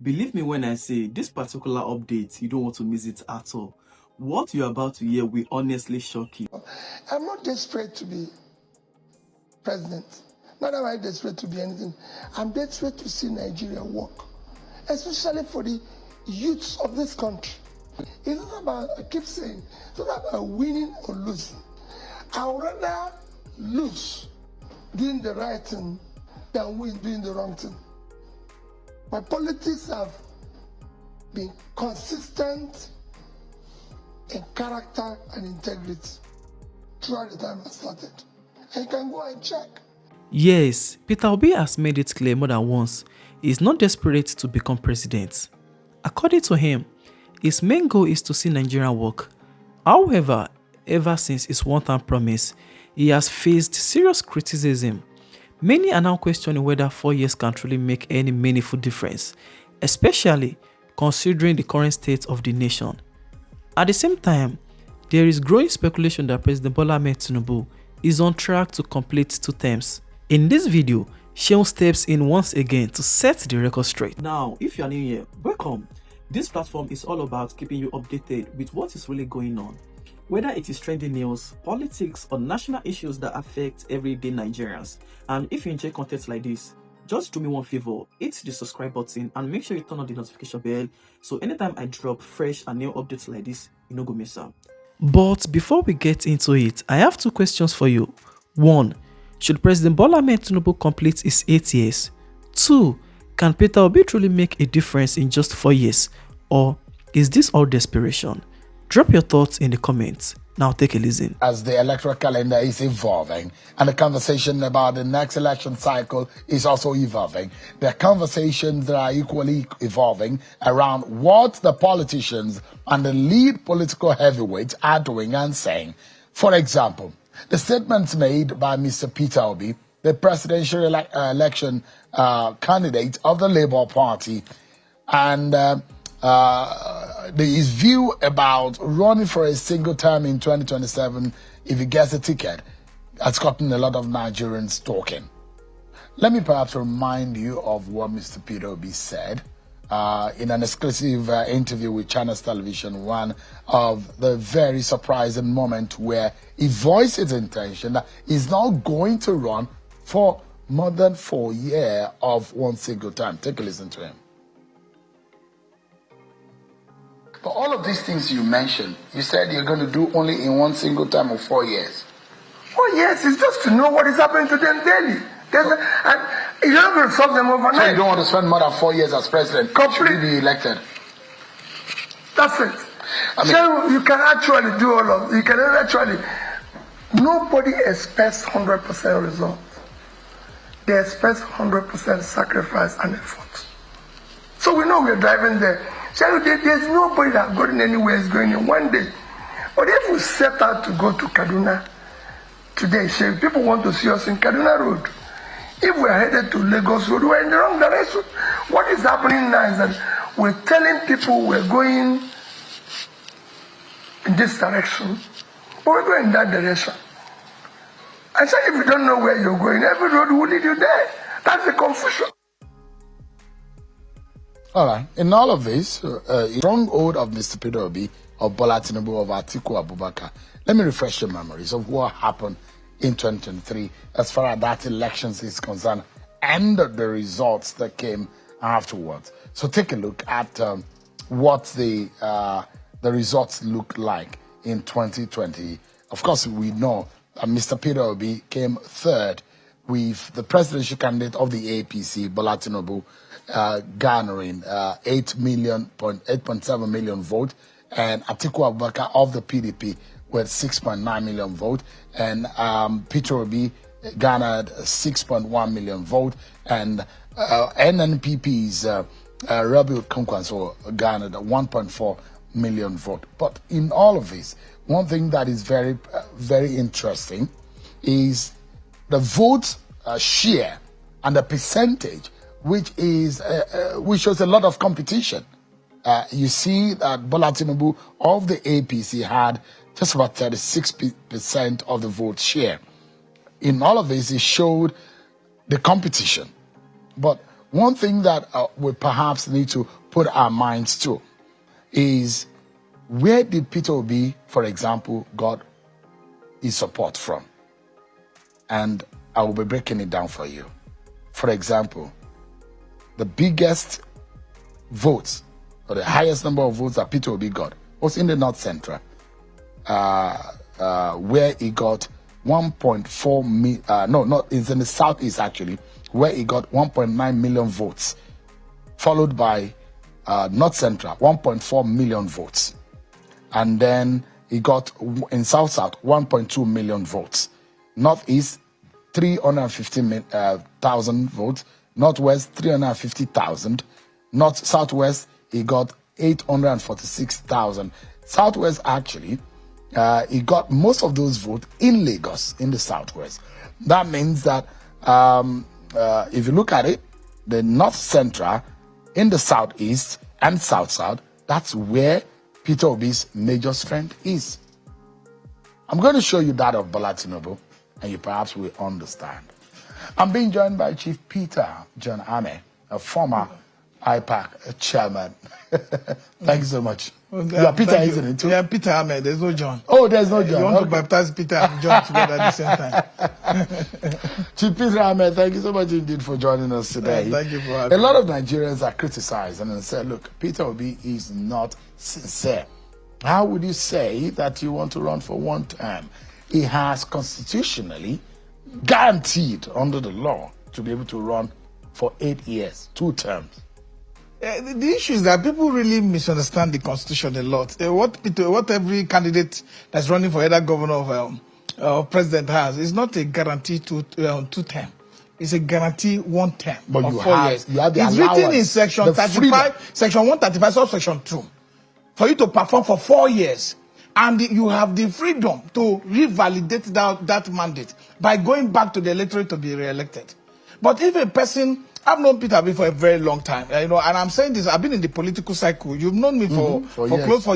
Believe me when I say this particular update, you don't want to miss it at all. What you're about to hear will honestly shock you. I'm not desperate to be president. Not am I desperate to be anything. I'm desperate to see Nigeria work, especially for the youths of this country. It's not about, I keep saying, it's not about winning or losing. I would rather lose doing the right thing than win doing the wrong thing. My politics have been consistent in character and integrity throughout the time I started. And you can go and check. Yes, Peter Obi has made it clear more than once he is not desperate to become president. According to him, his main goal is to see Nigeria work. However, ever since his one-time promise, he has faced serious criticism. Many are now questioning whether 4 years can truly make any meaningful difference, especially considering the current state of the nation. At the same time, there is growing speculation that President Bola Ahmed is on track to complete 2 terms. In this video, Seun steps in once again to set the record straight. Now, if you are new here, welcome. This platform is all about keeping you updated with what is really going on, whether it is trending news, politics, or national issues that affect everyday Nigerians. And if you enjoy content like this, just do me one favor, hit the subscribe button and make sure you turn on the notification bell so anytime I drop fresh and new updates like this, you no go miss out. But before we get into it, I have 2 questions for you. 1. Should President Bola Ahmed complete his 8 years? 2. Can Peter Obi truly make a difference in just 4 years? Or is this all desperation? Drop your thoughts in the comments. Now take a listen. As the electoral calendar is evolving and the conversation about the next election cycle is also evolving, there are conversations that are equally evolving around what the politicians and the lead political heavyweights are doing and saying. For example, the statements made by Mr. Peter Obi, the presidential election candidate of the Labour Party, and his view about running for a single term in 2027 if he gets a ticket has gotten a lot of Nigerians talking. Let me perhaps remind you of what Mr. Peter Obi said in an exclusive interview with Channels Television One, of the very surprising moment where he voiced his intention that he's now going to run for more than 4 years of one single term. Take a listen to him. But all of these things you mentioned, you said you're going to do only in one single term of 4 years. 4 years is just to know what is happening to them daily. You're not going to solve them overnight. So you don't want to spend more than 4 years as president? Should he be elected? That's it. So you can actually do all of it. You can actually. Nobody expects 100% results. They expect 100% sacrifice and effort. So we know we're driving there. So there's nobody that going anywhere is going in one day. But if we set out to go to Kaduna today, say people want to see us in Kaduna Road. If we're headed to Lagos Road, we're in the wrong direction. What is happening now is that we're telling people we're going in this direction, but we're going in that direction. I say if you don't know where you're going, every road will lead you there. That's the confusion. All right. In all of this, stronghold of Mr. Peter Obi, of Bola Tinubu, of Atiku Abubakar, let me refresh your memories of what happened in 2023 as far as that elections is concerned and the results that came afterwards. So take a look at what the results look like in 2020. Of course, we know that Mr. Peter Obi came third with the presidential candidate of the APC, Bola Tinubu, garnering 8.7 million votes, and Atiku Abubakar of the PDP with 6.9 million votes, and Peter Obi garnered 6.1 million votes, and NNPP's Rabi Kwankwaso garnered 1.4 million votes. But in all of this, one thing that is very, very interesting is the vote share and the percentage, which shows a lot of competition. You see that Bola Tinubu of the APC had just about 36% of the vote share. In all of this, it showed the competition. But one thing that we perhaps need to put our minds to is, where did Peter Obi, for example, got his support from? And I will be breaking it down for you. For example, the biggest votes, or the highest number of votes that Peter Obi got, was in the North Central, where he got 1.4 million, it's in the Southeast actually, where he got 1.9 million votes, followed by North Central, 1.4 million votes. And then he got, in South-South, 1.2 million votes. Northeast, 350,000 votes. Northwest, 350,000. Southwest, he got 846,000. Southwest, actually, he got most of those votes in Lagos, in the Southwest. That means that if you look at it, the North Central, in the Southeast and South-South, that's where Peter Obi's major strength is. I'm going to show you that of Bola Tinubu, and you perhaps will understand. I'm being joined by Chief Peter John Ahmed, a former IPAC chairman. Thank you so much. Well, you are Peter, isn't it? Too? Yeah, Peter Ahmed. There's no John. Oh, there's no John. You want to baptize Peter and John together at the same time. Chief Peter Ahmed, thank you so much indeed for joining us today. Thank you for having me. A lot of Nigerians are criticized and they say, look, Peter Obi is not sincere. How would you say that you want to run for one term? He has constitutionally guaranteed under the law to be able to run for 8 years, 2 terms. The issue is that people really misunderstand the Constitution a lot. What every candidate that's running for either governor or president has is not a guarantee to 2 term. It's a guarantee 1 term but of you 4 have, years. You have the it's allowance, written in section 35, section 135, subsection 2, for you to perform for 4 years. And you have the freedom to revalidate that mandate by going back to the electorate to be re-elected. But if a person, I've known Peter Obi for a very long time, and I'm saying this, I've been in the political cycle. You've known me for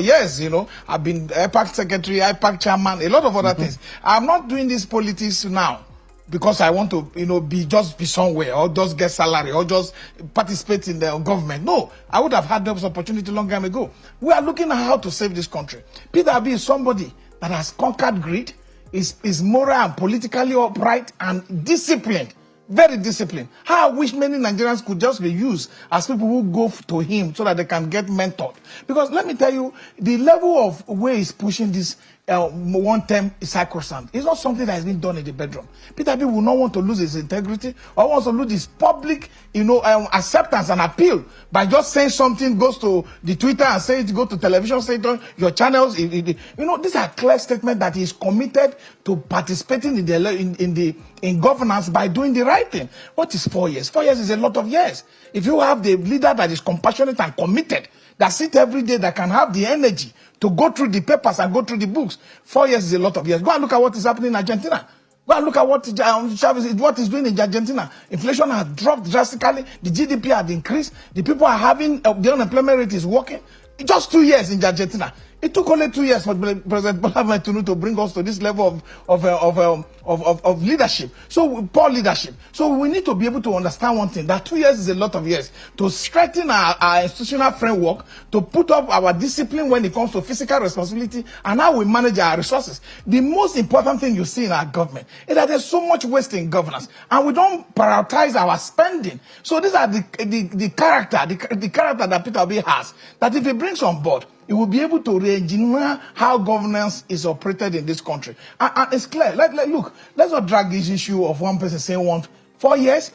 years, I've been IPAC secretary, IPAC chairman, a lot of other things. I'm not doing this politics now because I want to, be somewhere or just get salary or just participate in the government. No, I would have had this opportunity long time ago. We are looking at how to save this country. Peter Obi is somebody that has conquered greed, is moral and politically upright and disciplined. Very disciplined. How I wish many Nigerians could just be used as people who go to him so that they can get mentored. Because let me tell you, the level of way he's pushing this one-term sacrosanct is not something that has been done in the bedroom. Peter Obi will not want to lose his integrity or wants to lose his public, acceptance and appeal by just saying something, goes to the Twitter and say it, go to television, say it on your channels. These are clear statements that he is committed to participating in governance by doing the right thing. What is 4 years? 4 years is a lot of years. If you have the leader that is compassionate and committed, that sit every day, that can have the energy to go through the papers and go through the books, 4 years is a lot of years. Go and look at what is happening in Argentina. Go and look at what is doing in Argentina. Inflation has dropped drastically. The GDP has increased. The people are having, the unemployment rate is working. Just 2 years in Argentina. It took only 2 years for President Bola Ahmed to bring us to this level of leadership. So poor leadership. So we need to be able to understand one thing, that 2 years is a lot of years to strengthen our institutional framework, to put up our discipline when it comes to fiscal responsibility and how we manage our resources. The most important thing you see in our government is that there's so much waste in governance and we don't prioritize our spending. So these are the character that Peter Obi has, that if he brings on board, it will be able to re-engineer how governance is operated in this country. And it's clear. Look, let's not drag this issue of one person saying 4 years.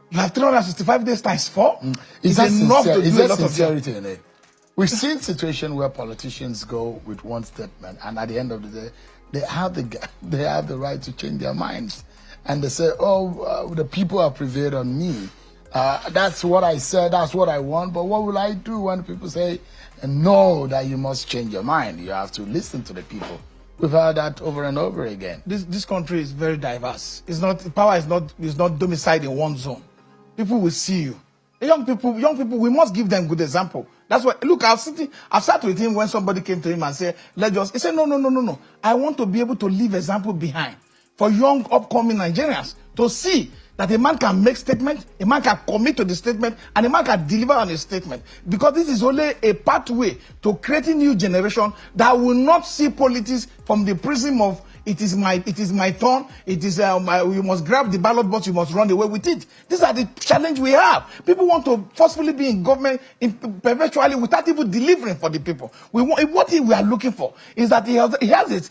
You have 365 days times 4. Is that enough to do a lot of sincerity in it? We've seen situations where politicians go with one statement, and at the end of the day, they have the right to change their minds, and they say, the people have prevailed on me. That's what I said. That's what I want. But what will I do when people say, know that you must change your mind? You have to listen to the people. We've heard that over and over again. This country is very diverse. Power is not domiciled in one zone. People will see you. Young people, we must give them good example. That's why, look, I've sat with him when somebody came to him and said, he said, no. I want to be able to leave example behind for young upcoming Nigerians to see that a man can make statement, a man can commit to the statement, and a man can deliver on a statement. Because this is only a pathway to creating new generation that will not see politics from the prism of it is my turn. It is you must grab the ballot box. You must run away with it. These are the challenge we have. People want to forcefully be in government perpetually without even delivering for the people. What we are looking for is that he has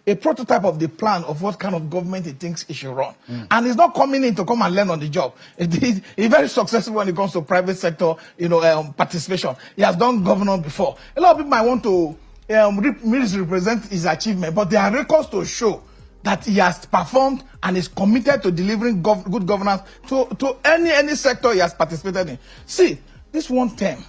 a prototype of the plan of what kind of government he thinks he should run, and he's not coming in to come and learn on the job. He's very successful when it comes to private sector, participation. He has done governor before. A lot of people might want to misrepresent his achievement, but there are records to show that he has performed and is committed to delivering good governance to any sector he has participated in. See, this one term,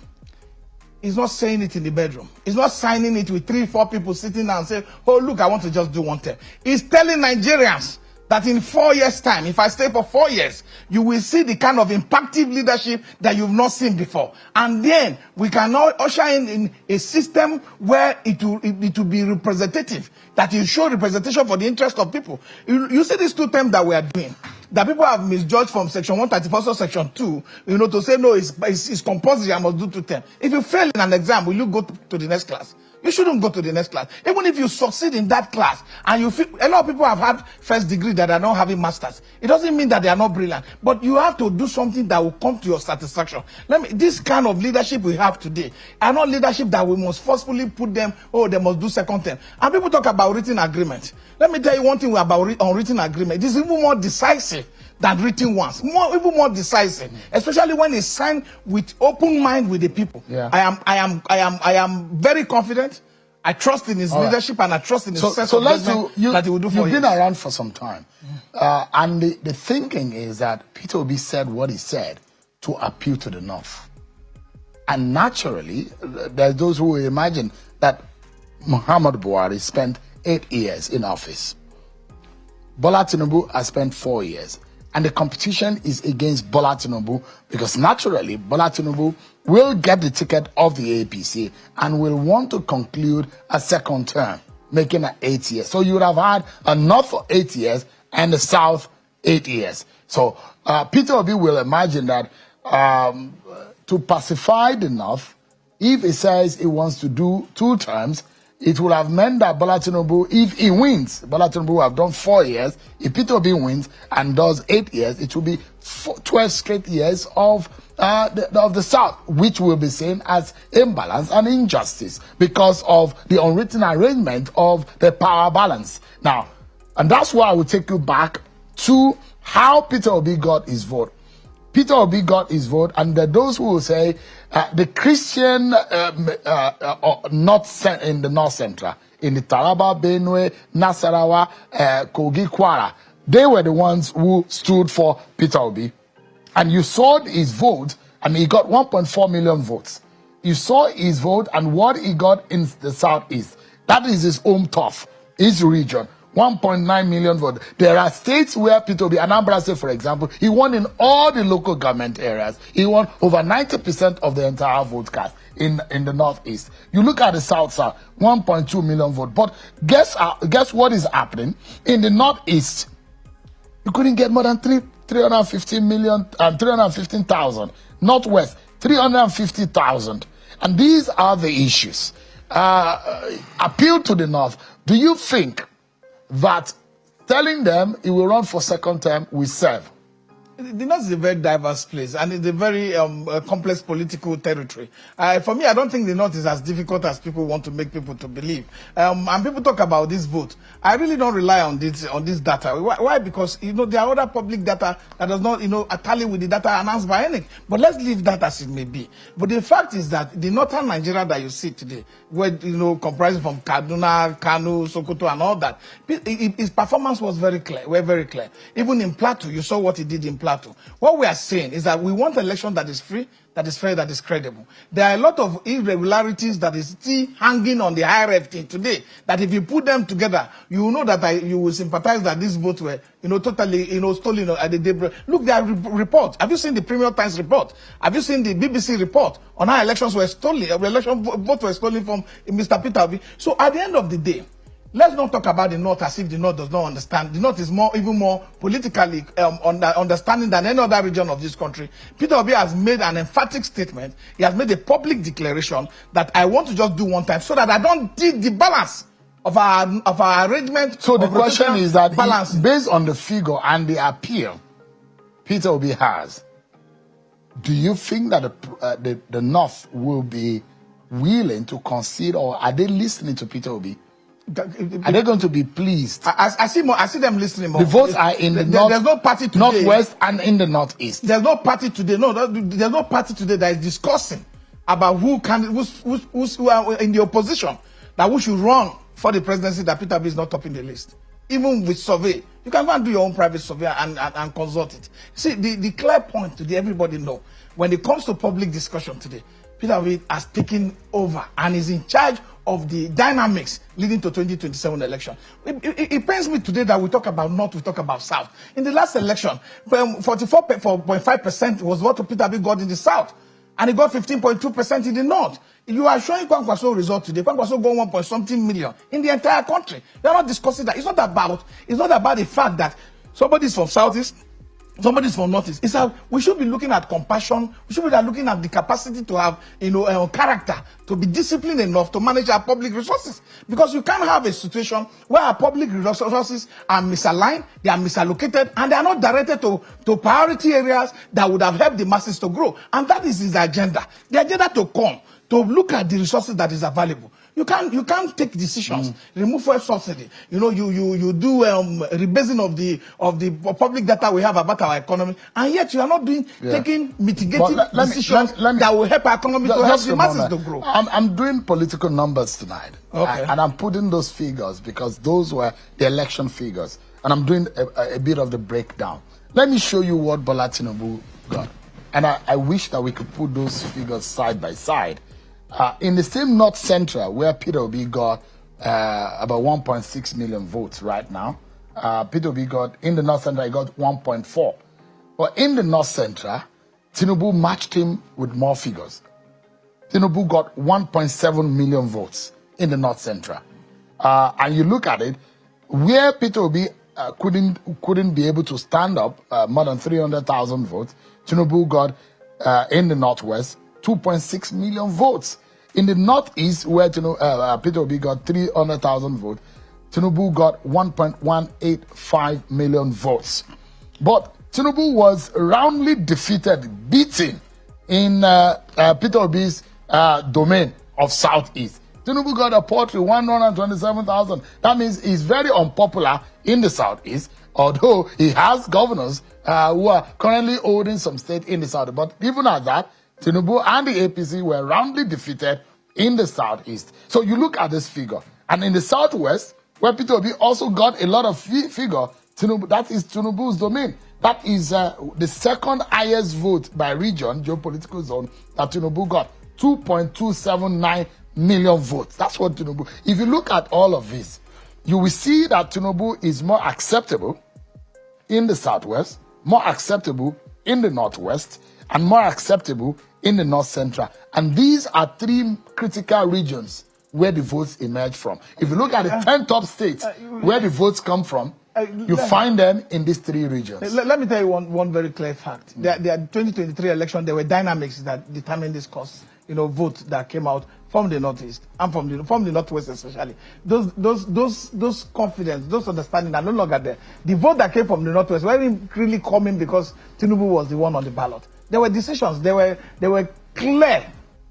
he's not saying it in the bedroom. He's not signing it with 3-4 people sitting down and saying, oh, look, I want to just do one term. He's telling Nigerians that in 4 years' time, if I stay for 4 years, you will see the kind of impactful leadership that you've not seen before. And then we can now usher in a system where it will be representative, that will show representation for the interest of people. You see these 2 terms that we are doing, that people have misjudged from Section 134 to Section 2, to say, no, it's compulsory, I must do 2 terms. If you fail in an exam, will you go to the next class? You shouldn't go to the next class. Even if you succeed in that class, and you feel, a lot of people have had first degree that are not having masters. It doesn't mean that they are not brilliant, but you have to do something that will come to your satisfaction. This kind of leadership we have today are not leadership that we must forcefully put them, they must do second term. And people talk about written agreement. Let me tell you one thing about unwritten agreement. It is even more decisive than written ones, even more decisive, especially when it's signed with open mind with the people. Yeah. I am very confident. I trust in his leadership, and I trust in his sense of judgment that he will do for You've been around for some time, and the thinking is that Peter Obi said what he said to appeal to the North, and naturally, there's those who will imagine that Muhammad Buhari spent 8 years in office. Bola Tinubu has spent 4 years. And the competition is against Bola Tinubu, because naturally Bola Tinubu will get the ticket of the APC and will want to conclude a second term, making it 8 years. So you would have had a North for 8 years and the South 8 years. So Peter Obi will imagine that to pacify the North, if he says he wants to do 2 terms, it would have meant that Bola Tinubu, if he wins, Bola Tinubu will have done 4 years. If Peter Obi wins and does 8 years, it will be 12 straight years of the South, which will be seen as imbalance and injustice because of the unwritten arrangement of the power balance. Now, and that's why I will take you back to how Peter Obi got his vote. Peter Obi got his vote, and there are those who will say the Christian north in the North Central, in the Taraba, Benue, Nasarawa, Kogi, Kwara, they were the ones who stood for Peter Obi. And you saw his vote, and he got 1.4 million votes. You saw his vote and what he got in the Southeast. That is his home turf, his region. 1.9 million votes. There are states where Peter Obi, Anambra State, for example, he won in all the local government areas. He won over 90% of the entire vote cast in the Northeast. You look at the South, 1.2 million votes. But guess what is happening? In the Northeast, you couldn't get more than 315,000. Northwest, 350,000. And these are the issues. Appeal to the North. Do you think that telling them he will run for second term will serve? The North is a very diverse place, and it's a very complex political territory. For me, I don't think the North is as difficult as people want to make people to believe. And people talk about this vote. I really don't rely on this data. Why? Because there are other public data that does not tally with the data announced by Inec. But let's leave that as it may be. But the fact is that the northern Nigeria that you see today, where comprising from Kaduna, Kano, Sokoto, and all that, his performance was very clear. Very clear. Even in Plateau, you saw what he did in Plateau. What we are saying is that we want an election that is free, that is fair, that is credible. There are a lot of irregularities that is still hanging on the IRFT today, that if you put them together, you will know that you will sympathize that these votes were, totally, stolen at the daybreak. Look, there are reports. Have you seen the Premium Times report? Have you seen the BBC report on how elections were stolen? Votes were stolen from Mr. Peter Obi. So at the end of the day, Let's not talk about the North as if the North does not understand. The North is even more politically understanding than any other region of this country. Peter Obi has made an emphatic statement. He has made a public declaration that I want to just do one time so that I don't dig the balance of our arrangement. So the question is that based on the figure and the appeal Peter Obi has, do you think that the North will be willing to concede, or are they listening to Peter Obi? Are they going to be pleased? I see them listening more. The votes are in the north, there's no party today, northwest and in the northeast. There's no party today. No, there's no party today that is discussing about who are in the opposition, that who should run for the presidency, that Peter Obi is not topping the list. Even with survey, you can go and do your own private survey and consult it. See, the clear point today, everybody know, when it comes to public discussion today, Peter Obi has taken over and is in charge of the dynamics leading to 2027 election. It pains me today that we talk about North, we talk about South. In the last election, 44.5% was what Peter Obi got in the South, and he got 15.2% in the North. You are showing Kwankwaso result today. Kwankwaso got 1 point something million in the entire country. We are not discussing that. It's not about the fact that somebody's from Southeast, somebody's from Northeast. It's how we should be looking at compassion. We should be looking at the capacity to have, character, to be disciplined enough to manage our public resources. Because you can't have a situation where our public resources are misaligned, they are misallocated, and they are not directed to priority areas that would have helped the masses to grow. And that is his agenda. The agenda to come, to look at the resources that is available. You can't take decisions, remove fuel subsidy. You do rebasing of the public data we have about our economy, and yet you are not taking mitigating decisions that will help our economy to help the masses to grow. I'm doing political numbers tonight, okay, and I'm putting those figures because those were the election figures, and I'm doing a bit of the breakdown. Let me show you what Bola Tinubu got, and I wish that we could put those figures side by side. In the same North Central, where Peter Obi got about 1.6 million votes right now, Peter Obi got, in the North Central, he got 1.4. But in the North Central, Tinubu matched him with more figures. Tinubu got 1.7 million votes in the North Central. And you look at it, where Peter Obi couldn't be able to stand up more than 300,000 votes, Tinubu got, in the Northwest, 2.6 million votes. In the Northeast, where Peter Obi got 300,000 votes, Tinubu got 1.185 million votes. But Tinubu was roundly defeated, beaten in Peter Obi's domain of Southeast. Tinubu got a paltry 127,000. That means he's very unpopular in the Southeast, although he has governors who are currently holding some state in the South. But even at that, Tinubu and the APC were roundly defeated in the Southeast. So you look at this figure. And in the Southwest, where Peter Obi also got a lot of figure, Tinubu, that is Tinubu's domain. That is the second highest vote by region, geopolitical zone, that Tinubu got. 2.279 million votes. That's what Tinubu. If you look at all of this, you will see that Tinubu is more acceptable in the Southwest, more acceptable in the Northwest, and more acceptable in the North Central. And these are three critical regions where the votes emerge from. If you look at the 10 top states where the votes come from, you find them in these three regions. Let me tell you one very clear fact. The 2023 election, there were dynamics that determined this course. Vote that came out from the Northeast and from the Northwest especially. Those confidence, those understanding are no longer there. The vote that came from the Northwest wasn't really coming because Tinubu was the one on the ballot. There were decisions. There were clear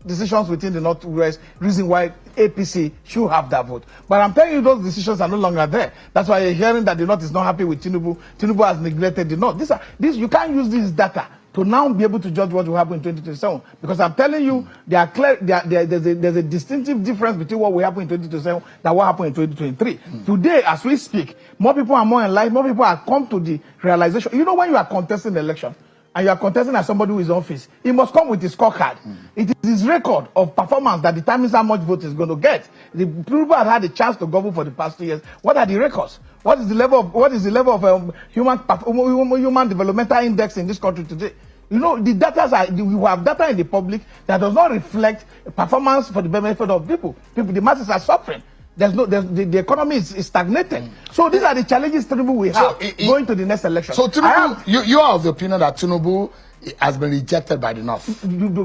decisions within the Northwest, reason why APC should have that vote. But I'm telling you, those decisions are no longer there. That's why you're hearing that the North is not happy with Tinubu. Tinubu has neglected the North. You can't use this data to now be able to judge what will happen in 2027. Because I'm telling you, there's a distinctive difference between what will happen in 2027 and what happened in 2023. Today, as we speak, more people are more enlightened, more people have come to the realization. When you are contesting the election, and you are contesting as somebody who is in office, he must come with his scorecard. It is his record of performance that determines how much vote he's going to get. The people have had a chance to govern for the past 2 years. What are the records? What is the level of human developmental index in this country today? The data we have data in the public that does not reflect performance for the benefit of people. The masses are suffering. The economy is stagnated. So these are the challenges Tinubu will have going to the next election. So Tinubu, you are of the opinion that Tinubu has been rejected by the North?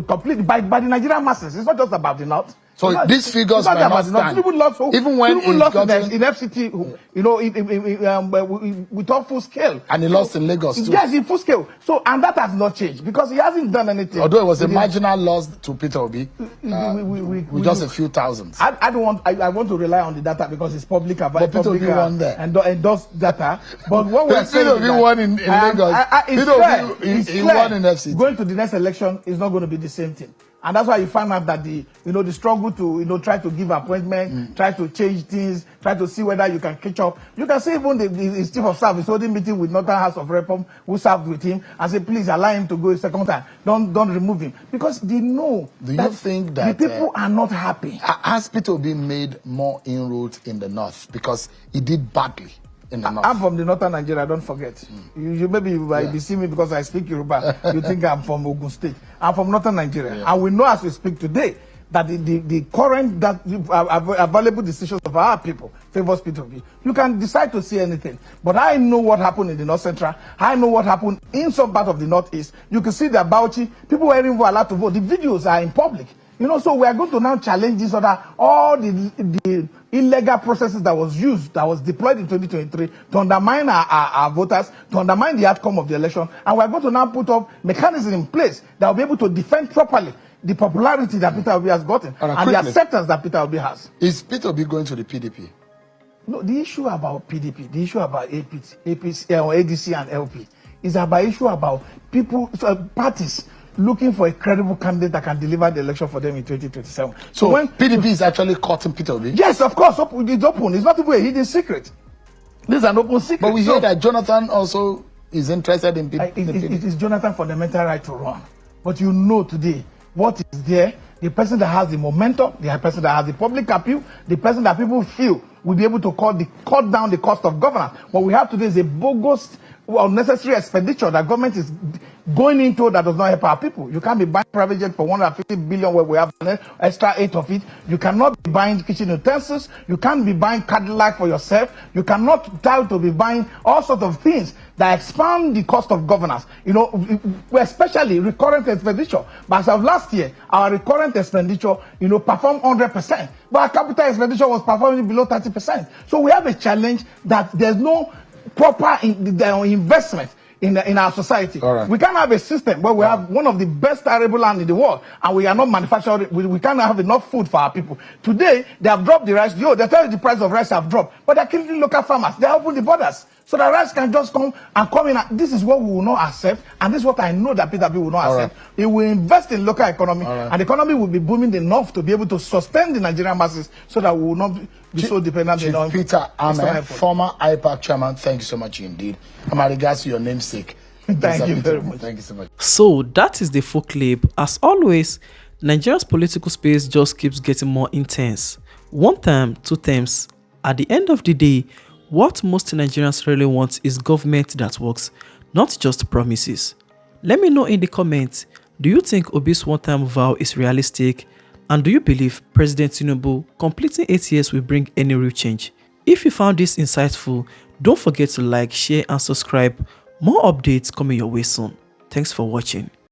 Completely by the Nigerian masses. It's not just about the North. So these figures might not stand. Even when he got in FCT, you know, with all full scale. And he lost in Lagos too. Yes, in full scale. So, and that has not changed because he hasn't done anything. Although it was a marginal loss to Peter Obi, with just a few thousands. I want to rely on the data because it's public. But Peter Obi won there. And those data. But what we're saying Peter Obi won in Lagos. Peter Obi he won in FCT. Going to the next election is not going to be the same thing. And that's why you find out that the struggle to try to give appointment, try to change things, try to see whether you can catch up. You can see even the chief of staff is holding meeting with Northern House of Rep who served with him and say, please allow him to go a second time. Don't remove him because they know. Do you think that the people are not happy? Has Peter Obi made more inroads in the North because he did badly? I'm from the northern Nigeria, don't forget. You maybe you might be seeing me because I speak Yoruba. You think I'm from Ogun State. I'm from northern Nigeria. And we know as we speak today that the current available decisions of our people favors Peter Obi. You can decide to see anything. But I know what happened in the North Central. I know what happened in some part of the Northeast. You can see that Bauchi, people weren't even allowed to vote. The videos are in public. You know, so we are going to now challenge this other, all the illegal processes that was used, that was deployed in 2023 to undermine our voters, to undermine the outcome of the election. And we are going to now put up mechanisms in place that will be able to defend properly the popularity that Peter Obi has gotten and the acceptance that Peter Obi has. Is Peter Obi going to the PDP? No, the issue about PDP, the issue about APC, ADC and LP is about issue about people, parties looking for a credible candidate that can deliver the election for them in 2027. So when PDP is actually cutting Peter Obi? Yes, of course. It's open. It's not even a hidden secret. This is an open secret. But we hear that Jonathan also is interested in PDP. It is Jonathan's fundamental right to run. But you know today what is there. The person that has the momentum, the person that has the public appeal, the person that people feel will be able to cut down the cost of governance. What we have today is a bogus, unnecessary expenditure that government is going into that does not help our people. You can't be buying private jet for 150 billion where we have an extra 8 of it. You cannot be buying kitchen utensils. You can't be buying Cadillac for yourself. You cannot try to be buying all sorts of things that expand the cost of governance. You know, especially recurrent expenditure. But as of last year, our recurrent expenditure, performed 100%. But our capital expenditure was performing below 30%. So we have a challenge that there's no proper investment in our society. Right. We can't have a system where we have one of the best arable land in the world and we are not manufacturing. We can't have enough food for our people. Today, they have dropped the rice. They tell you the price of rice have dropped, but they're killing local farmers. They open the borders so that rice can just come in. This is what we will not accept, and this is what I know that Peter B will not accept. Right. He will invest in local economy, and the economy will be booming enough to be able to sustain the Nigerian masses so that we will not be so dependent on Peter Ahmed, former IPAC chairman. Thank you so much indeed. And my regards to your namesake. Thank you very much. Thank you so much. So that is the full clip. As always, Nigeria's political space just keeps getting more intense. One term, 2 terms. At the end of the day, what most Nigerians really want is government that works, not just promises. Let me know in the comments, do you think Obi's one-time vow is realistic? And do you believe President Tinubu completing 8 years will bring any real change? If you found this insightful, don't forget to like, share and subscribe. More updates coming your way soon. Thanks for watching.